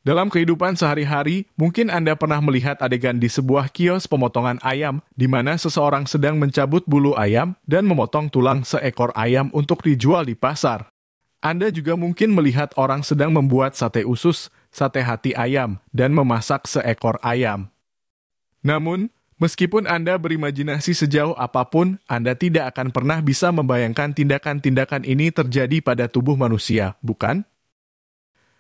Dalam kehidupan sehari-hari, mungkin Anda pernah melihat adegan di sebuah kios pemotongan ayam, di mana seseorang sedang mencabut bulu ayam dan memotong tulang seekor ayam untuk dijual di pasar. Anda juga mungkin melihat orang sedang membuat sate usus, sate hati ayam, dan memasak seekor ayam. Namun, meskipun Anda berimajinasi sejauh apapun, Anda tidak akan pernah bisa membayangkan tindakan-tindakan ini terjadi pada tubuh manusia, bukan?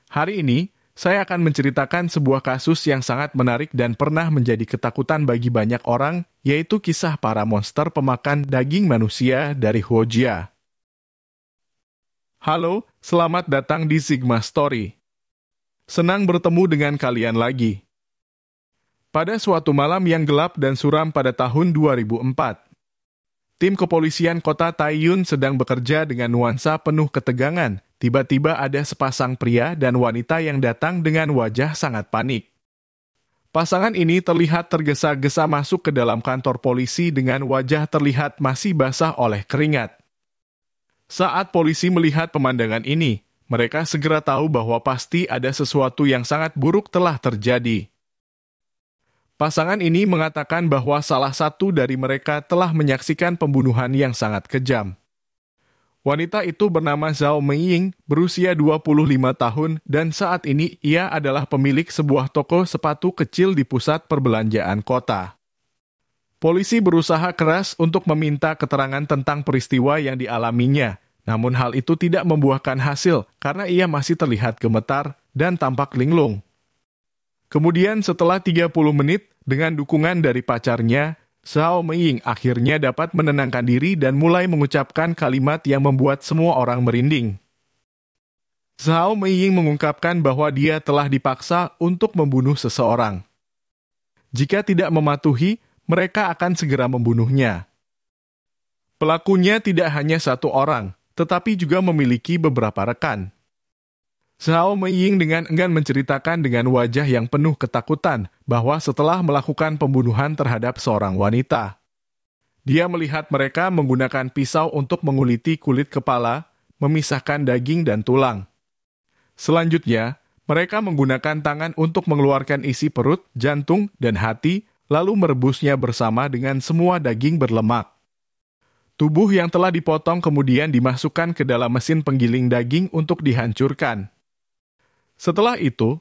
Hari ini, saya akan menceritakan sebuah kasus yang sangat menarik dan pernah menjadi ketakutan bagi banyak orang, yaitu kisah para monster pemakan daging manusia dari Huojia. Halo, selamat datang di Sigma Story. Senang bertemu dengan kalian lagi. Pada suatu malam yang gelap dan suram pada tahun 2004, tim kepolisian kota Taiyun sedang bekerja dengan nuansa penuh ketegangan. Tiba-tiba ada sepasang pria dan wanita yang datang dengan wajah sangat panik. Pasangan ini terlihat tergesa-gesa masuk ke dalam kantor polisi dengan wajah terlihat masih basah oleh keringat. Saat polisi melihat pemandangan ini, mereka segera tahu bahwa pasti ada sesuatu yang sangat buruk telah terjadi. Pasangan ini mengatakan bahwa salah satu dari mereka telah menyaksikan pembunuhan yang sangat kejam. Wanita itu bernama Zhao Meiying, berusia 25 tahun, dan saat ini ia adalah pemilik sebuah toko sepatu kecil di pusat perbelanjaan kota. Polisi berusaha keras untuk meminta keterangan tentang peristiwa yang dialaminya, namun hal itu tidak membuahkan hasil karena ia masih terlihat gemetar dan tampak linglung. Kemudian setelah 30 menit, dengan dukungan dari pacarnya, Zhao Meiying akhirnya dapat menenangkan diri dan mulai mengucapkan kalimat yang membuat semua orang merinding. Zhao Meiying mengungkapkan bahwa dia telah dipaksa untuk membunuh seseorang. Jika tidak mematuhi, mereka akan segera membunuhnya. Pelakunya tidak hanya satu orang, tetapi juga memiliki beberapa rekan. Zhao Meiying dengan enggan menceritakan dengan wajah yang penuh ketakutan bahwa setelah melakukan pembunuhan terhadap seorang wanita, dia melihat mereka menggunakan pisau untuk menguliti kulit kepala, memisahkan daging dan tulang. Selanjutnya, mereka menggunakan tangan untuk mengeluarkan isi perut, jantung, dan hati, lalu merebusnya bersama dengan semua daging berlemak. Tubuh yang telah dipotong kemudian dimasukkan ke dalam mesin penggiling daging untuk dihancurkan. Setelah itu,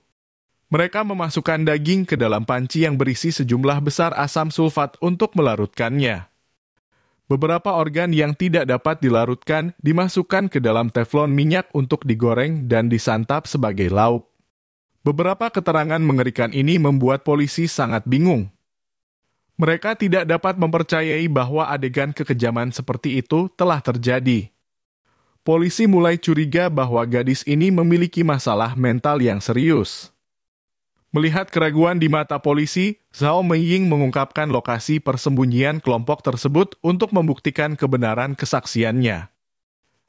mereka memasukkan daging ke dalam panci yang berisi sejumlah besar asam sulfat untuk melarutkannya. Beberapa organ yang tidak dapat dilarutkan dimasukkan ke dalam teflon minyak untuk digoreng dan disantap sebagai lauk. Beberapa keterangan mengerikan ini membuat polisi sangat bingung. Mereka tidak dapat mempercayai bahwa adegan kekejaman seperti itu telah terjadi. Polisi mulai curiga bahwa gadis ini memiliki masalah mental yang serius. Melihat keraguan di mata polisi, Zhao Meiying mengungkapkan lokasi persembunyian kelompok tersebut untuk membuktikan kebenaran kesaksiannya.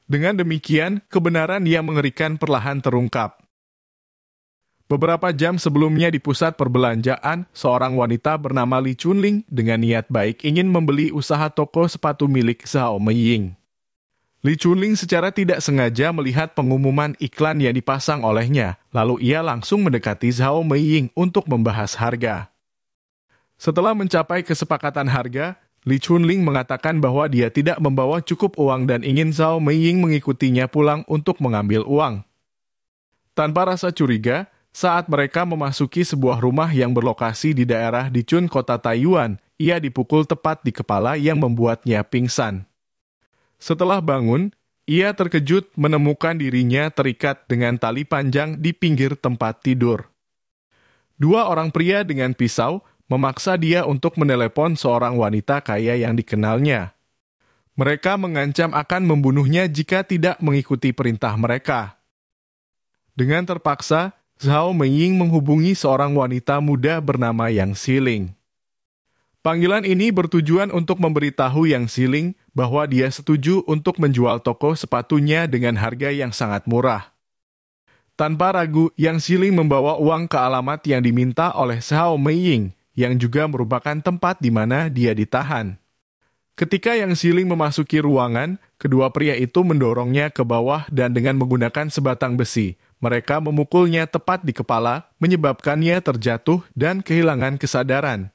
Dengan demikian, kebenaran yang mengerikan perlahan terungkap. Beberapa jam sebelumnya di pusat perbelanjaan, seorang wanita bernama Li Chunling dengan niat baik ingin membeli usaha toko sepatu milik Zhao Meiying. Li Chunling secara tidak sengaja melihat pengumuman iklan yang dipasang olehnya, lalu ia langsung mendekati Zhao Meiying untuk membahas harga. Setelah mencapai kesepakatan harga, Li Chunling mengatakan bahwa dia tidak membawa cukup uang dan ingin Zhao Meiying mengikutinya pulang untuk mengambil uang. Tanpa rasa curiga, saat mereka memasuki sebuah rumah yang berlokasi di daerah Dichun, kota Taiyuan, ia dipukul tepat di kepala yang membuatnya pingsan. Setelah bangun, ia terkejut menemukan dirinya terikat dengan tali panjang di pinggir tempat tidur. Dua orang pria dengan pisau memaksa dia untuk menelepon seorang wanita kaya yang dikenalnya. Mereka mengancam akan membunuhnya jika tidak mengikuti perintah mereka. Dengan terpaksa, Zhao Meiying menghubungi seorang wanita muda bernama Yang Xiling. Panggilan ini bertujuan untuk memberitahu Yang Xiling bahwa dia setuju untuk menjual toko sepatunya dengan harga yang sangat murah. Tanpa ragu, Yang Xiling membawa uang ke alamat yang diminta oleh Zhao Meiying, yang juga merupakan tempat di mana dia ditahan. Ketika Yang Xiling memasuki ruangan, kedua pria itu mendorongnya ke bawah dan dengan menggunakan sebatang besi, mereka memukulnya tepat di kepala, menyebabkannya terjatuh dan kehilangan kesadaran.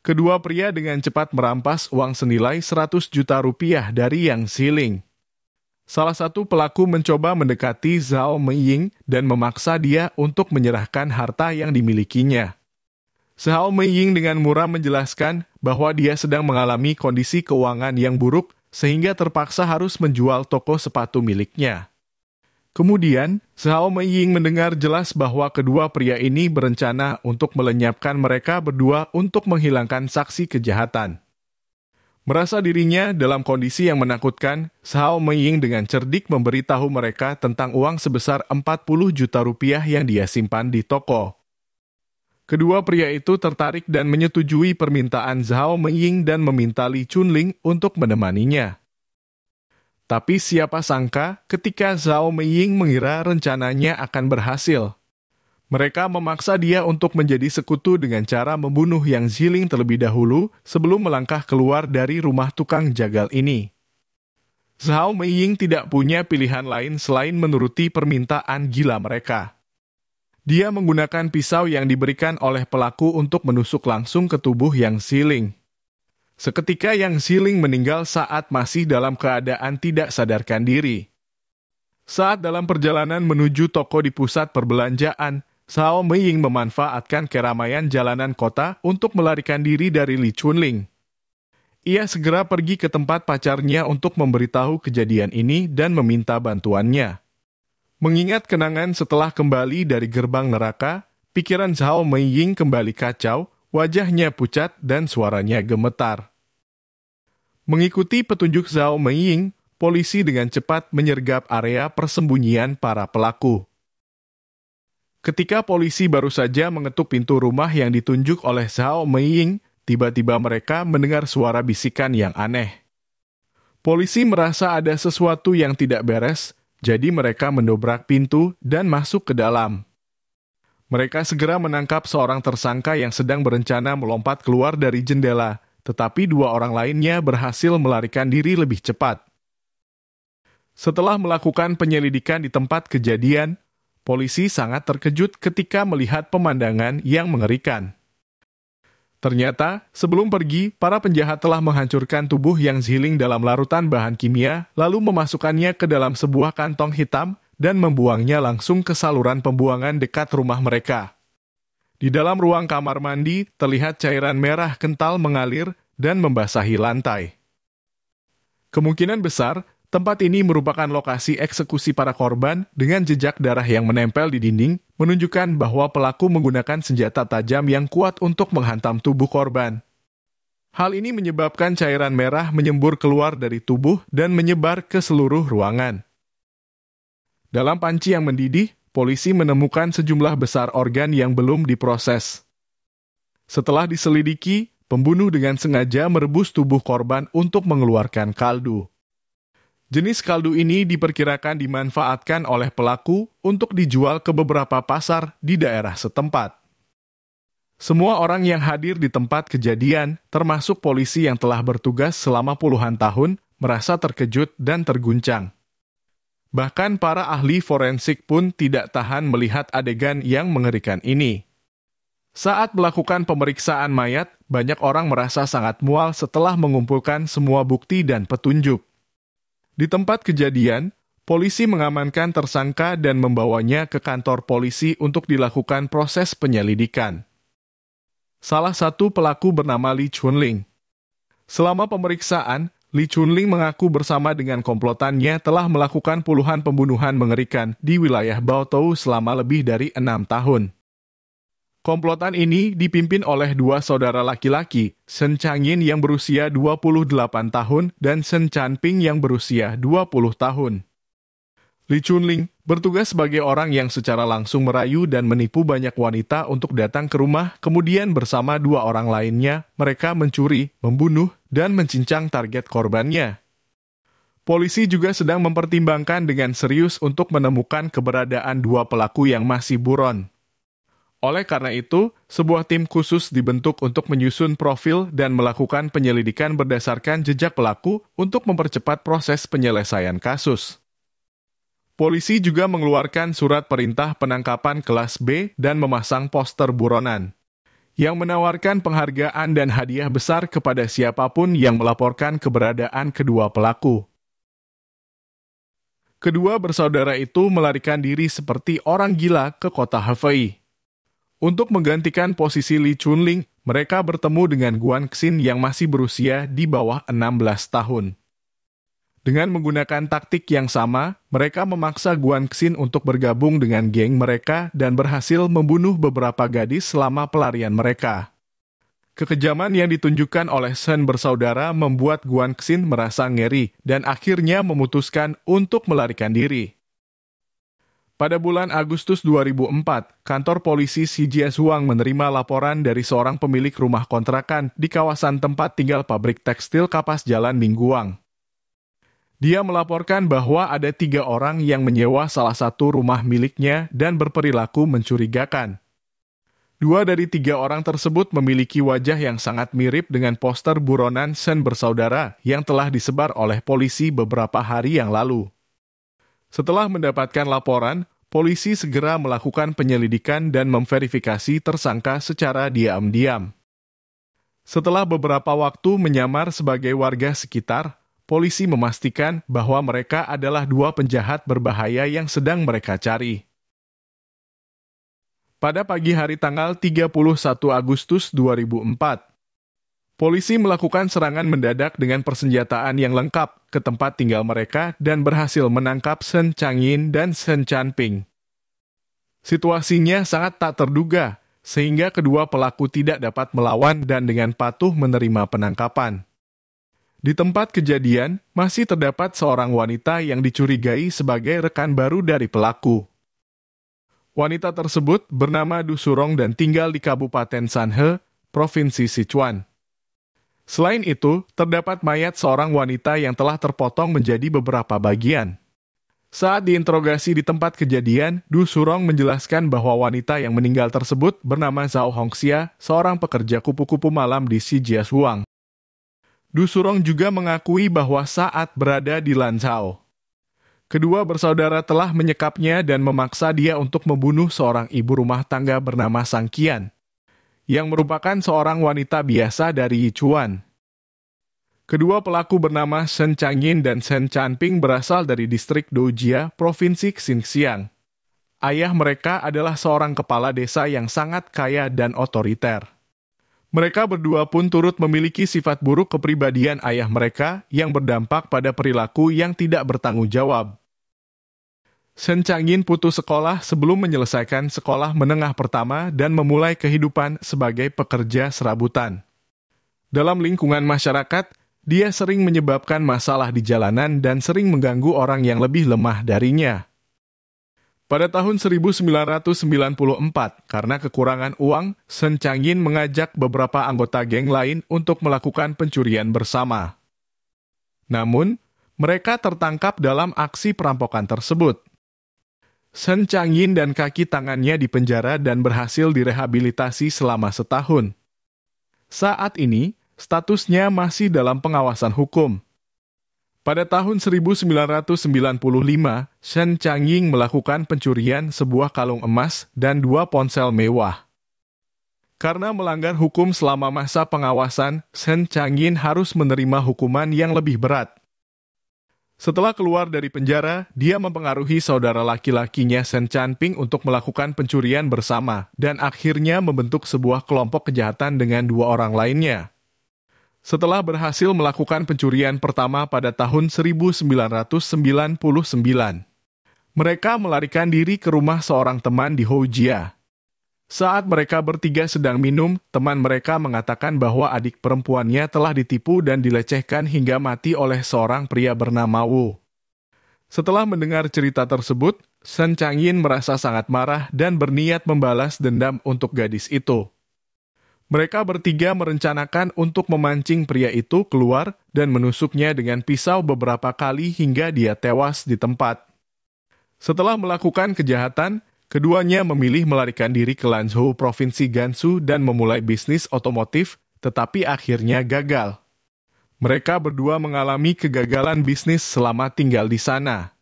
Kedua pria dengan cepat merampas uang senilai 100 juta rupiah dari Yang Ziling. Salah satu pelaku mencoba mendekati Zhao Meiying dan memaksa dia untuk menyerahkan harta yang dimilikinya. Zhao Meiying dengan murah menjelaskan bahwa dia sedang mengalami kondisi keuangan yang buruk sehingga terpaksa harus menjual toko sepatu miliknya. Kemudian, Zhao Meiying mendengar jelas bahwa kedua pria ini berencana untuk melenyapkan mereka berdua untuk menghilangkan saksi kejahatan. Merasa dirinya dalam kondisi yang menakutkan, Zhao Meiying dengan cerdik memberitahu mereka tentang uang sebesar 40 juta rupiah yang dia simpan di toko. Kedua pria itu tertarik dan menyetujui permintaan Zhao Meiying dan meminta Li Chunling untuk menemaninya. Tapi siapa sangka ketika Zhao Meiying mengira rencananya akan berhasil. Mereka memaksa dia untuk menjadi sekutu dengan cara membunuh Yang Ziling terlebih dahulu sebelum melangkah keluar dari rumah tukang jagal ini. Zhao Meiying tidak punya pilihan lain selain menuruti permintaan gila mereka. Dia menggunakan pisau yang diberikan oleh pelaku untuk menusuk langsung ke tubuh Yang Ziling. Seketika Yang Ziling meninggal saat masih dalam keadaan tidak sadarkan diri. Saat dalam perjalanan menuju toko di pusat perbelanjaan, Zhao Meiying memanfaatkan keramaian jalanan kota untuk melarikan diri dari Li Chunling. Ia segera pergi ke tempat pacarnya untuk memberitahu kejadian ini dan meminta bantuannya. Mengingat kenangan setelah kembali dari gerbang neraka, pikiran Zhao Meiying kembali kacau, wajahnya pucat dan suaranya gemetar. Mengikuti petunjuk Zhao Meiying, polisi dengan cepat menyergap area persembunyian para pelaku. Ketika polisi baru saja mengetuk pintu rumah yang ditunjuk oleh Zhao Meiying, tiba-tiba mereka mendengar suara bisikan yang aneh. Polisi merasa ada sesuatu yang tidak beres, jadi mereka mendobrak pintu dan masuk ke dalam. Mereka segera menangkap seorang tersangka yang sedang berencana melompat keluar dari jendela, tetapi dua orang lainnya berhasil melarikan diri lebih cepat. Setelah melakukan penyelidikan di tempat kejadian, polisi sangat terkejut ketika melihat pemandangan yang mengerikan. Ternyata, sebelum pergi, para penjahat telah menghancurkan tubuh Yang Ziling dalam larutan bahan kimia, lalu memasukkannya ke dalam sebuah kantong hitam dan membuangnya langsung ke saluran pembuangan dekat rumah mereka. Di dalam ruang kamar mandi, terlihat cairan merah kental mengalir dan membasahi lantai. Kemungkinan besar, tempat ini merupakan lokasi eksekusi para korban dengan jejak darah yang menempel di dinding, menunjukkan bahwa pelaku menggunakan senjata tajam yang kuat untuk menghantam tubuh korban. Hal ini menyebabkan cairan merah menyembur keluar dari tubuh dan menyebar ke seluruh ruangan. Dalam panci yang mendidih, polisi menemukan sejumlah besar organ yang belum diproses. Setelah diselidiki, pembunuh dengan sengaja merebus tubuh korban untuk mengeluarkan kaldu. Jenis kaldu ini diperkirakan dimanfaatkan oleh pelaku untuk dijual ke beberapa pasar di daerah setempat. Semua orang yang hadir di tempat kejadian, termasuk polisi yang telah bertugas selama puluhan tahun, merasa terkejut dan terguncang. Bahkan para ahli forensik pun tidak tahan melihat adegan yang mengerikan ini. Saat melakukan pemeriksaan mayat, banyak orang merasa sangat mual setelah mengumpulkan semua bukti dan petunjuk. Di tempat kejadian, polisi mengamankan tersangka dan membawanya ke kantor polisi untuk dilakukan proses penyelidikan. Salah satu pelaku bernama Li Chunling. Selama pemeriksaan, Li Chunling mengaku bersama dengan komplotannya telah melakukan puluhan pembunuhan mengerikan di wilayah Baotou selama lebih dari 6 tahun. Komplotan ini dipimpin oleh dua saudara laki-laki, Shen Changyin yang berusia 28 tahun dan Shen Chanping yang berusia 20 tahun. Li Chunling bertugas sebagai orang yang secara langsung merayu dan menipu banyak wanita untuk datang ke rumah, kemudian bersama dua orang lainnya, mereka mencuri, membunuh, dan mencincang target korbannya. Polisi juga sedang mempertimbangkan dengan serius untuk menemukan keberadaan dua pelaku yang masih buron. Oleh karena itu, sebuah tim khusus dibentuk untuk menyusun profil dan melakukan penyelidikan berdasarkan jejak pelaku untuk mempercepat proses penyelesaian kasus. Polisi juga mengeluarkan surat perintah penangkapan kelas B dan memasang poster buronan yang menawarkan penghargaan dan hadiah besar kepada siapapun yang melaporkan keberadaan kedua pelaku. Kedua bersaudara itu melarikan diri seperti orang gila ke kota Hefei. Untuk menggantikan posisi Li Chunling, mereka bertemu dengan Guan Xing yang masih berusia di bawah 16 tahun. Dengan menggunakan taktik yang sama, mereka memaksa Guan Xing untuk bergabung dengan geng mereka dan berhasil membunuh beberapa gadis selama pelarian mereka. Kekejaman yang ditunjukkan oleh Shen bersaudara membuat Guan Xing merasa ngeri dan akhirnya memutuskan untuk melarikan diri. Pada bulan Agustus 2004, kantor polisi Shijiazhuang menerima laporan dari seorang pemilik rumah kontrakan di kawasan tempat tinggal pabrik tekstil kapas jalan Ningguang. Dia melaporkan bahwa ada 3 orang yang menyewa salah satu rumah miliknya dan berperilaku mencurigakan. 2 dari 3 orang tersebut memiliki wajah yang sangat mirip dengan poster buronan Shen bersaudara yang telah disebar oleh polisi beberapa hari yang lalu. Setelah mendapatkan laporan, polisi segera melakukan penyelidikan dan memverifikasi tersangka secara diam-diam. Setelah beberapa waktu menyamar sebagai warga sekitar, polisi memastikan bahwa mereka adalah 2 penjahat berbahaya yang sedang mereka cari. Pada pagi hari tanggal 31 Agustus 2004, polisi melakukan serangan mendadak dengan persenjataan yang lengkap ke tempat tinggal mereka dan berhasil menangkap Shen Changyin dan Shen Chanping. Situasinya sangat tak terduga, sehingga kedua pelaku tidak dapat melawan dan dengan patuh menerima penangkapan. Di tempat kejadian, masih terdapat seorang wanita yang dicurigai sebagai rekan baru dari pelaku. Wanita tersebut bernama Du Surong dan tinggal di Kabupaten Sanhe, Provinsi Sichuan. Selain itu, terdapat mayat seorang wanita yang telah terpotong menjadi beberapa bagian. Saat diinterogasi di tempat kejadian, Du Surong menjelaskan bahwa wanita yang meninggal tersebut bernama Zhao Hongxia, seorang pekerja kupu-kupu malam di Shijiazhuang. Du Surong juga mengakui bahwa saat berada di Lanzhou, kedua bersaudara telah menyekapnya dan memaksa dia untuk membunuh seorang ibu rumah tangga bernama Sang Qian, yang merupakan seorang wanita biasa dari Yichuan. Kedua pelaku bernama Shen Changyin dan Shen Chanping berasal dari distrik Doujia, Provinsi Xinjiang. Ayah mereka adalah seorang kepala desa yang sangat kaya dan otoriter. Mereka berdua pun turut memiliki sifat buruk kepribadian ayah mereka yang berdampak pada perilaku yang tidak bertanggung jawab. Shen Changyin putus sekolah sebelum menyelesaikan sekolah menengah pertama dan memulai kehidupan sebagai pekerja serabutan. Dalam lingkungan masyarakat, dia sering menyebabkan masalah di jalanan dan sering mengganggu orang yang lebih lemah darinya. Pada tahun 1994, karena kekurangan uang, Shen Changyin mengajak beberapa anggota geng lain untuk melakukan pencurian bersama. Namun, mereka tertangkap dalam aksi perampokan tersebut. Shen Changyin dan kaki tangannya dipenjara dan berhasil direhabilitasi selama setahun. Saat ini, statusnya masih dalam pengawasan hukum. Pada tahun 1995, Shen Changyin melakukan pencurian sebuah kalung emas dan 2 ponsel mewah. Karena melanggar hukum selama masa pengawasan, Shen Changyin harus menerima hukuman yang lebih berat. Setelah keluar dari penjara, dia mempengaruhi saudara laki-lakinya Shen Chanping untuk melakukan pencurian bersama dan akhirnya membentuk sebuah kelompok kejahatan dengan 2 orang lainnya. Setelah berhasil melakukan pencurian pertama pada tahun 1999, mereka melarikan diri ke rumah seorang teman di Houjia. Saat mereka bertiga sedang minum, teman mereka mengatakan bahwa adik perempuannya telah ditipu dan dilecehkan hingga mati oleh seorang pria bernama Wu. Setelah mendengar cerita tersebut, Shen Changyin merasa sangat marah dan berniat membalas dendam untuk gadis itu. Mereka bertiga merencanakan untuk memancing pria itu keluar dan menusuknya dengan pisau beberapa kali hingga dia tewas di tempat. Setelah melakukan kejahatan, keduanya memilih melarikan diri ke Lanzhou, Provinsi Gansu dan memulai bisnis otomotif, tetapi akhirnya gagal. Mereka berdua mengalami kegagalan bisnis selama tinggal di sana.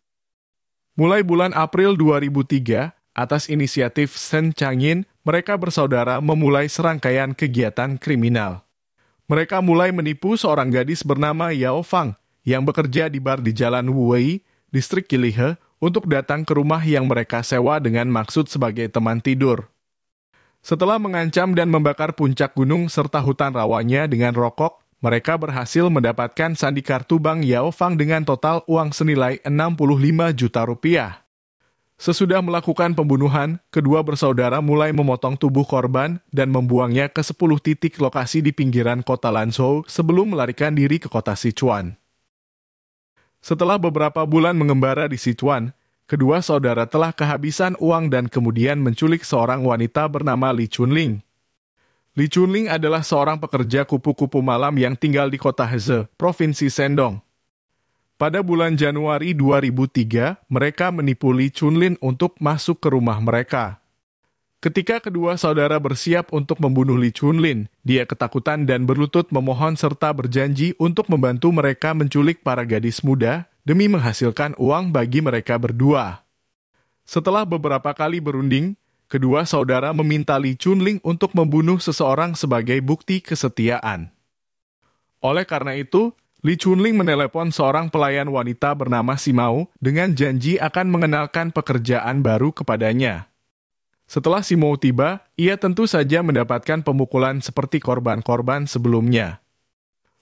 Mulai bulan April 2003, atas inisiatif Shen Changyin, mereka bersaudara memulai serangkaian kegiatan kriminal. Mereka mulai menipu seorang gadis bernama Yao Fang yang bekerja di bar di Jalan Wuwei, distrik Qilihe, untuk datang ke rumah yang mereka sewa dengan maksud sebagai teman tidur. Setelah mengancam dan membakar puncak gunung serta hutan rawanya dengan rokok, mereka berhasil mendapatkan sandi kartu bank Yao Fang dengan total uang senilai 65 juta rupiah. Sesudah melakukan pembunuhan, kedua bersaudara mulai memotong tubuh korban dan membuangnya ke 10 titik lokasi di pinggiran kota Lanzhou sebelum melarikan diri ke kota Sichuan. Setelah beberapa bulan mengembara di Sichuan, kedua saudara telah kehabisan uang dan kemudian menculik seorang wanita bernama Li Chunling. Li Chunling adalah seorang pekerja kupu-kupu malam yang tinggal di kota Heze, Provinsi Shandong. Pada bulan Januari 2003, mereka menipu Li Chunling untuk masuk ke rumah mereka. Ketika kedua saudara bersiap untuk membunuh Li Chunling, dia ketakutan dan berlutut memohon serta berjanji untuk membantu mereka menculik para gadis muda demi menghasilkan uang bagi mereka berdua. Setelah beberapa kali berunding, kedua saudara meminta Li Chunling untuk membunuh seseorang sebagai bukti kesetiaan. Oleh karena itu, Li Chunling menelepon seorang pelayan wanita bernama Simao dengan janji akan mengenalkan pekerjaan baru kepadanya. Setelah Simao tiba, ia tentu saja mendapatkan pemukulan seperti korban-korban sebelumnya.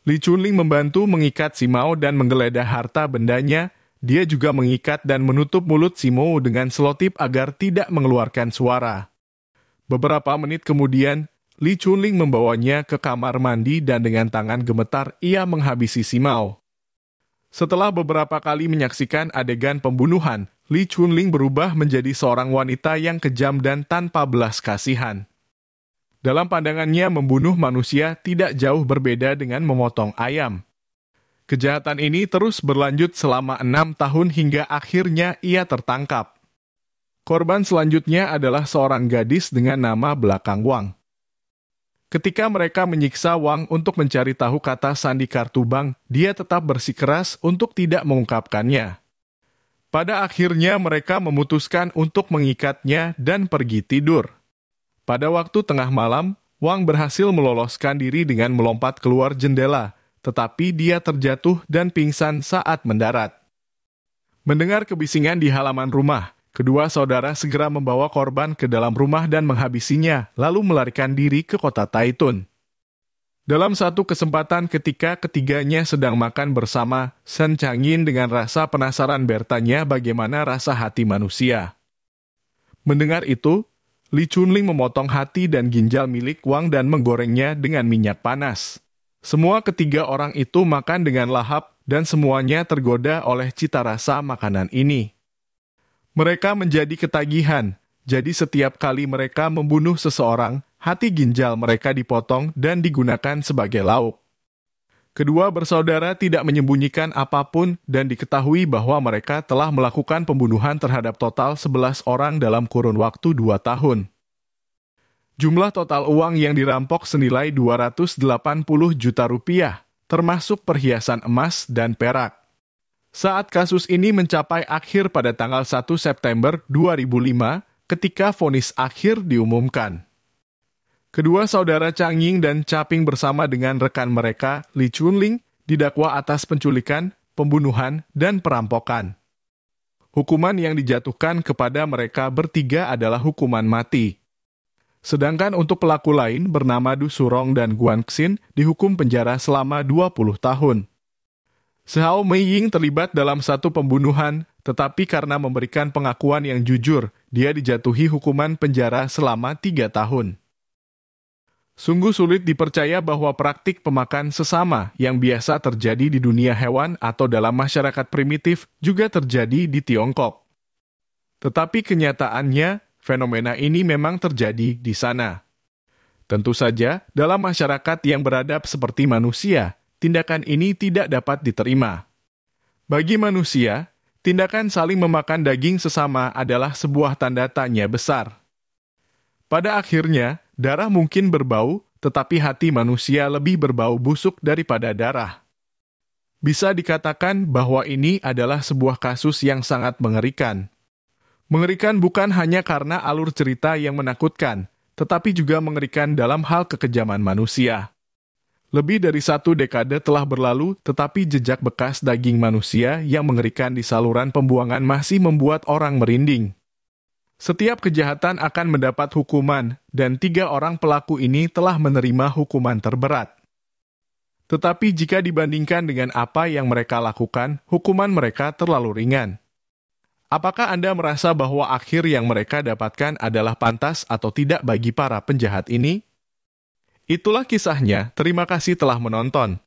Li Chunling membantu mengikat Simao dan menggeledah harta bendanya. Dia juga mengikat dan menutup mulut Simao dengan selotip agar tidak mengeluarkan suara. Beberapa menit kemudian, Li Chunling membawanya ke kamar mandi dan dengan tangan gemetar ia menghabisi Simao. Setelah beberapa kali menyaksikan adegan pembunuhan, Li Chunling berubah menjadi seorang wanita yang kejam dan tanpa belas kasihan. Dalam pandangannya, membunuh manusia tidak jauh berbeda dengan memotong ayam. Kejahatan ini terus berlanjut selama 6 tahun hingga akhirnya ia tertangkap. Korban selanjutnya adalah seorang gadis dengan nama belakang Wang. Ketika mereka menyiksa Wang untuk mencari tahu kata sandi kartu bank, dia tetap bersikeras untuk tidak mengungkapkannya. Pada akhirnya mereka memutuskan untuk mengikatnya dan pergi tidur. Pada waktu tengah malam, Wang berhasil meloloskan diri dengan melompat keluar jendela, tetapi dia terjatuh dan pingsan saat mendarat. Mendengar kebisingan di halaman rumah, kedua saudara segera membawa korban ke dalam rumah dan menghabisinya, lalu melarikan diri ke kota Taitun. Dalam satu kesempatan ketika ketiganya sedang makan bersama, Shen Changyin dengan rasa penasaran bertanya bagaimana rasa hati manusia. Mendengar itu, Li Chunling memotong hati dan ginjal milik Wang dan menggorengnya dengan minyak panas. Semua ketiga orang itu makan dengan lahap dan semuanya tergoda oleh cita rasa makanan ini. Mereka menjadi ketagihan, jadi setiap kali mereka membunuh seseorang, hati ginjal mereka dipotong dan digunakan sebagai lauk. Kedua bersaudara tidak menyembunyikan apapun dan diketahui bahwa mereka telah melakukan pembunuhan terhadap total 11 orang dalam kurun waktu 2 tahun. Jumlah total uang yang dirampok senilai 280 juta rupiah, termasuk perhiasan emas dan perak. Saat kasus ini mencapai akhir pada tanggal 1 September 2005, ketika vonis akhir diumumkan. Kedua saudara Changying dan Caping bersama dengan rekan mereka, Li Chunling, didakwa atas penculikan, pembunuhan, dan perampokan. Hukuman yang dijatuhkan kepada mereka bertiga adalah hukuman mati. Sedangkan untuk pelaku lain bernama Du Surong dan Guan Xin dihukum penjara selama 20 tahun. Xiao Meiying terlibat dalam satu pembunuhan, tetapi karena memberikan pengakuan yang jujur, dia dijatuhi hukuman penjara selama 3 tahun. Sungguh sulit dipercaya bahwa praktik pemakan sesama yang biasa terjadi di dunia hewan atau dalam masyarakat primitif juga terjadi di Tiongkok. Tetapi kenyataannya, fenomena ini memang terjadi di sana. Tentu saja, dalam masyarakat yang beradab seperti manusia, tindakan ini tidak dapat diterima. Bagi manusia, tindakan saling memakan daging sesama adalah sebuah tanda tanya besar. Pada akhirnya, darah mungkin berbau, tetapi hati manusia lebih berbau busuk daripada darah. Bisa dikatakan bahwa ini adalah sebuah kasus yang sangat mengerikan. Mengerikan bukan hanya karena alur cerita yang menakutkan, tetapi juga mengerikan dalam hal kekejaman manusia. Lebih dari 1 dekade telah berlalu, tetapi jejak bekas daging manusia yang mengerikan di saluran pembuangan masih membuat orang merinding. Setiap kejahatan akan mendapat hukuman, dan 3 orang pelaku ini telah menerima hukuman terberat. Tetapi jika dibandingkan dengan apa yang mereka lakukan, hukuman mereka terlalu ringan. Apakah Anda merasa bahwa akhir yang mereka dapatkan adalah pantas atau tidak bagi para penjahat ini? Itulah kisahnya. Terima kasih telah menonton.